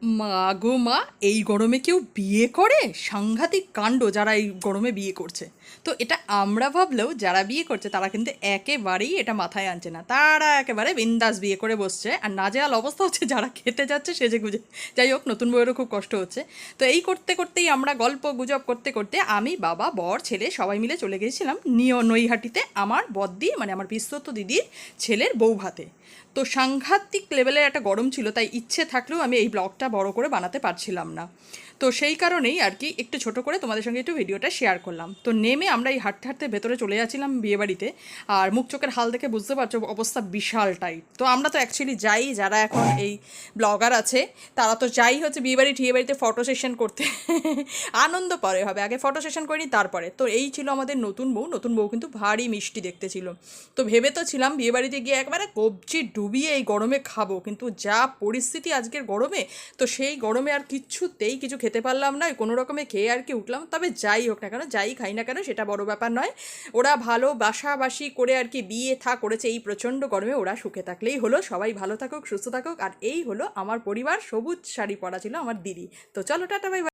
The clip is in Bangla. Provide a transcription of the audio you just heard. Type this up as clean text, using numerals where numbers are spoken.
মা গো মা, এই গরমে কেউ বিয়ে করে? সাংঘাতিক কাণ্ড যারা এই গরমে বিয়ে করছে। তো এটা আমরা ভাবলেও যারা বিয়ে করছে তারা কিন্তু একেবারেই এটা মাথায় আনছে না, তারা একেবারে বিন্দাস বিয়ে করে বসছে। আর নাজেহাল অবস্থা হচ্ছে যারা খেতে যাচ্ছে সেজে গুজে। যাই হোক, নতুন বউয়েরও খুব কষ্ট হচ্ছে। তো এই করতে করতেই আমরা গল্প গুজব করতে করতে আমি, বাবা, বর, ছেলে সবাই মিলে চলে গেছিলাম নৈহাটিতে আমার বদ্দি, মানে আমার পিস্তত দিদির ছেলের বউ ভাতে। তো সাংঘাতিক লেভেলের একটা গরম ছিল, তাই ইচ্ছে থাকলেও আমি এই ব্লগটা বড় করে বানাতে পারছিলাম না। তো সেই কারণেই আর কি একটু ছোট করে তোমাদের সঙ্গে একটু ভিডিওটা শেয়ার করলাম। তো নেমে আমরা এই হাঁটতে হাঁটতে ভেতরে চলে যাচ্ছিলাম বিয়েবাড়িতে। আর মুখ চোখের হাল দেখে বুঝতে পারছো অবস্থা বিশাল টাইট। তো আমরা তো অ্যাকচুয়ালি যাই, যারা এখন এই ব্লগার আছে তারা তো যাই হচ্ছে বিয়েবাড়ি টিয়েবাড়িতে ফটো সেশন করতে। আনন্দ পরে হবে, আগে ফটো সেশন করিনি তারপরে। তো এই ছিল আমাদের নতুন বউ। নতুন বউ কিন্তু ভারী মিষ্টি দেখতে ছিল। তো ভেবে তো ছিলাম বিয়েবাড়িতে গিয়ে একবারে কবজি ডুবিয়ে এই গরমে খাবো, কিন্তু যা পরিস্থিতি আজকের গরমে, তো সেই গরমে আর কিচ্ছুতেই কিছু খেতে পারলাম না। কোনো রকমে খেয়ে আর কি উঠলাম। তবে যাই হোক না কেন, যাই খাই না কেন, সেটা বড় ব্যাপার নয়। ওরা ভালো বাসাবাসি করে আর কি বিয়ে করেছে এই প্রচণ্ড গরমে, ওরা সুখে থাকলেই হলো। সবাই ভালো থাকুক, সুস্থ থাকুক। আর এই হলো আমার পরিবার। সবুজ শাড়ি পরা ছিল আমার দিদি। তো চলো, টাটা, বাই বাই।